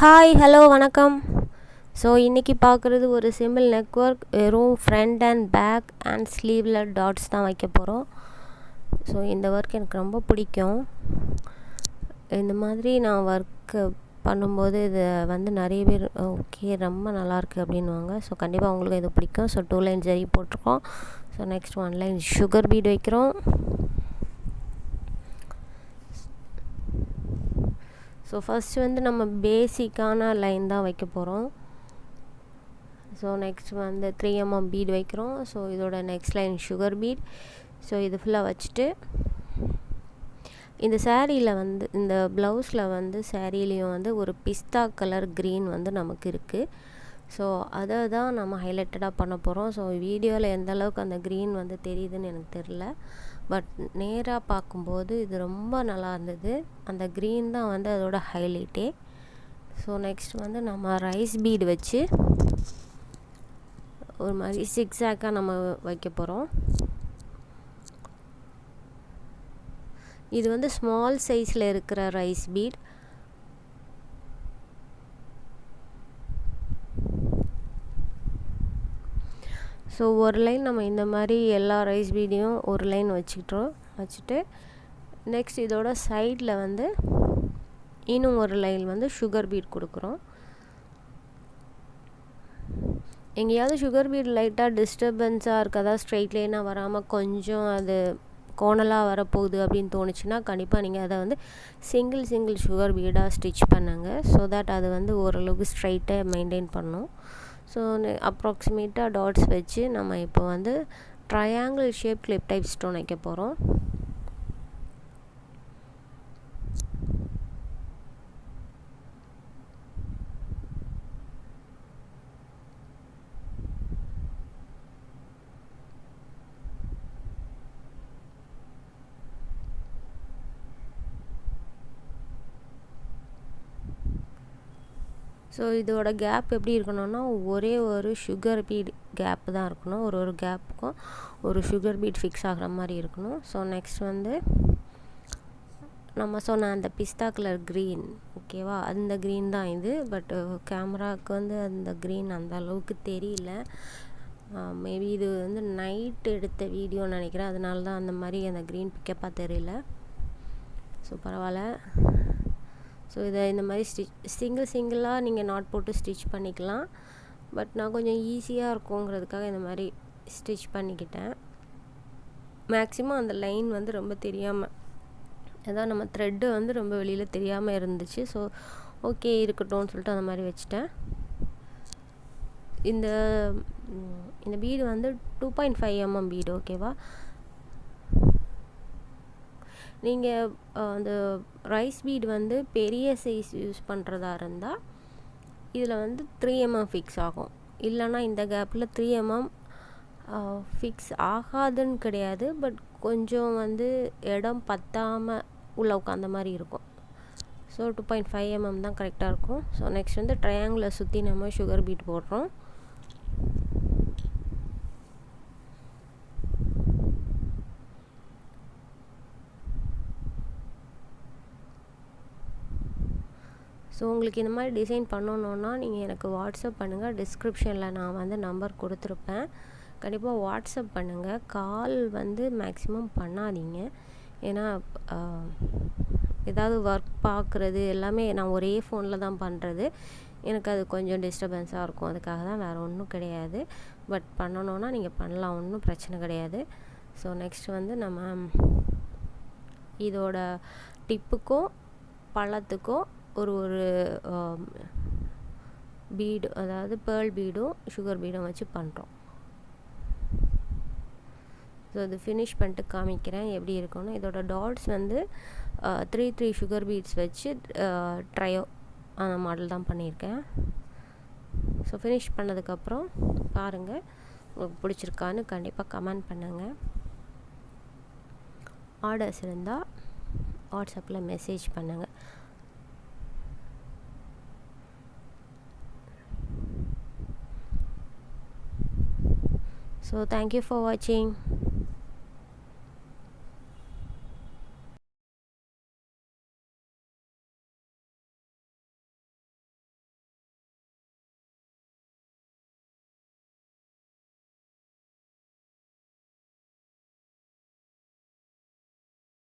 Hi hello வணக்கம். So இன்றைக்கி பார்க்குறது ஒரு சிம்பிள் நெக் ஒர்க். வெறும் ஃப்ரண்ட் அண்ட் பேக் அண்ட் ஸ்லீவில் டாட்ஸ் தான் வைக்க போகிறோம். ஸோ இந்த ஒர்க் எனக்கு ரொம்ப பிடிக்கும். இந்த மாதிரி நான் ஒர்க்கு பண்ணும்போது இது நிறைய பேர் ஓகே ரொம்ப நல்லாயிருக்கு அப்படின்வாங்க. ஸோ கண்டிப்பாக அவங்களுக்கு இது பிடிக்கும். ஸோ 2 லைன் ஜரி போட்டிருக்கோம். So next 1 line sugar beat வைக்கிறோம். ஸோ ஃபஸ்ட்டு நம்ம பேசிக்கான லைன் தான் வைக்க போகிறோம். ஸோ நெக்ஸ்ட் 3 mm பீட் வைக்கிறோம். ஸோ இதோட next line sugar beat. So இது ஃபுல்லாக வச்சுட்டு இந்த சாரியில் இந்த ப்ளவுஸில் சாரீலேயும் ஒரு பிஸ்தா கலர் க்ரீன் நமக்கு இருக்குது. ஸோ அதை தான் நம்ம ஹைலைட்டடாக பண்ண போகிறோம். ஸோ வீடியோவில் எந்த அளவுக்கு அந்த க்ரீன் தெரியுதுன்னு எனக்கு தெரில. பட் நேராக பார்க்கும்போது இது ரொம்ப நல்லா இருந்தது. அந்த க்ரீன் தான் அதோட ஹைலைட்டே. ஸோ நெக்ஸ்ட் நம்ம ரைஸ் பீடு வச்சு ஒரு மாதிரி சிக்ஸாக்காக நம்ம வைக்க போகிறோம். இது ஸ்மால் சைஸில் இருக்கிற ரைஸ் பீட். ஸோ ஒரு லைன் நம்ம இந்த மாதிரி எல்லா ரைஸ் பீடையும் ஒரு லைன் வச்சுட்டு நெக்ஸ்ட் இதோட சைடில் இன்னும் ஒரு லைன் சுகர் பீட் கொடுக்குறோம். எங்கேயாவது சுகர் பீட் லைட்டாக டிஸ்டர்பன்ஸாக இருக்கதா ஸ்ட்ரெயிட் லைனாக வராமல் கொஞ்சம் அது கோணலாக வரப்போகுது அப்படின்னு தோணுச்சுன்னா கண்டிப்பாக நீங்கள் அதை சிங்கிள் சுகர் பீடாக ஸ்டிச் பண்ணுங்க. ஸோ தட் அது ஓரளவுக்கு ஸ்ட்ரைட்டாக மெயின்டைன் பண்ணும். ஸோ அப்ராக்சிமேட்டாக டாட்ஸ் வச்சு நம்ம இப்போ triangle shape clip type stone வைக்க போகிறோம். ஸோ இதோட கேப் எப்படி இருக்கணும்னா ஒரே ஒரு சுகர் பீட் கேப்பு தான் இருக்கணும். ஒரு கேப்புக்கும் ஒரு சுகர் பீட் ஃபிக்ஸ் ஆகிற மாதிரி இருக்கணும். ஸோ நெக்ஸ்ட் நம்ம சொன்ன அந்த பிஸ்தா கலர் க்ரீன் ஓகேவா, அந்த க்ரீன் தான் இது. பட் கேமராவுக்கு அந்த க்ரீன் அந்த அளவுக்கு தெரியல. மேபி இது நைட் எடுத்த வீடியோன்னு நினைக்கிறேன். அதனால தான் அந்த மாதிரி அந்த க்ரீன் பிக்கப்பாக தெரியல. ஸோ பரவாயில்ல. ஸோ இதை இந்த மாதிரி சிங்கிளாக நீங்கள் நாட் போட்டு ஸ்டிச் பண்ணிக்கலாம். பட் நான் கொஞ்சம் ஈஸியாக இருக்குங்கிறதுக்காக இந்த மாதிரி ஸ்டிச் பண்ணிக்கிட்டேன். மேக்ஸிமம் அந்த லைன் ரொம்ப தெரியாமல், அதான் நம்ம த்ரெட்டு ரொம்ப வெளியில் தெரியாமல் இருந்துச்சு. ஸோ ஓகே இருக்கட்டும்னு சொல்லிட்டு அந்த மாதிரி வச்சுட்டேன். இந்த பீடு 2.5 mm பீடு ஓகேவா. நீங்கள் அந்த ரைஸ் பீடு பெரிய சைஸ் யூஸ் பண்ணுறதா இருந்தால் இதில் 3 mm ஃபிக்ஸ் ஆகும். இல்லைனா இந்த கேப்பில் 3 mm ஃபிக்ஸ் ஆகாதுன்னு கிடையாது. பட் கொஞ்சம் இடம் பத்தாமல் உள்ள உட்காந்த மாதிரி இருக்கும். ஸோ 2.5 mm தான் கரெக்டாக இருக்கும். ஸோ நெக்ஸ்ட் ட்ரையாங்கிளை சுற்றி நம்ம சுகர் பீட் போடுறோம். ஸோ உங்களுக்கு இந்த மாதிரி டிசைன் பண்ணணுன்னா நீங்கள் எனக்கு வாட்ஸ்அப் பண்ணுங்கள். டிஸ்கிரிப்ஷனில் நான் நம்பர் கொடுத்துருப்பேன். கண்டிப்பாக வாட்ஸ்அப் பண்ணுங்கள். கால் மேக்ஸிமம் பண்ணாதீங்க. ஏன்னா ஏதாவது ஒர்க் பார்க்குறது எல்லாமே நான் ஒரே ஃபோனில் தான் பண்ணுறது. எனக்கு அது கொஞ்சம் டிஸ்டர்பன்ஸாக இருக்கும். அதுக்காக தான், வேறு ஒன்றும் கிடையாது. பட் பண்ணணுன்னா நீங்கள் பண்ணலாம், ஒன்றும் பிரச்சனை கிடையாது. ஸோ நெக்ஸ்ட் நம்ம இதோட டிப்புக்கும் பள்ளத்துக்கும் ஒரு பீடு, அதாவது பேர்ல் பீடும் சுகர் பீடும் வச்சு பண்ணுறோம். ஸோ இது ஃபினிஷ் பண்ணிட்டு காமிக்கிறேன் எப்படி இருக்குன்னு. இதோட டாட்ஸ் 3 சுகர் பீட்ஸ் வச்சு ட்ரையோ அந்த மாடல் தான் பண்ணியிருக்கேன். ஸோ ஃபினிஷ் பண்ணதுக்கப்புறம் பாருங்கள், உங்களுக்கு பிடிச்சிருக்கான்னு கண்டிப்பாக கமெண்ட் பண்ணுங்கள். ஆர்டர்ஸ் இருந்தால் வாட்ஸ்அப்பில் மெசேஜ் பண்ணுங்கள். So thank you for watching.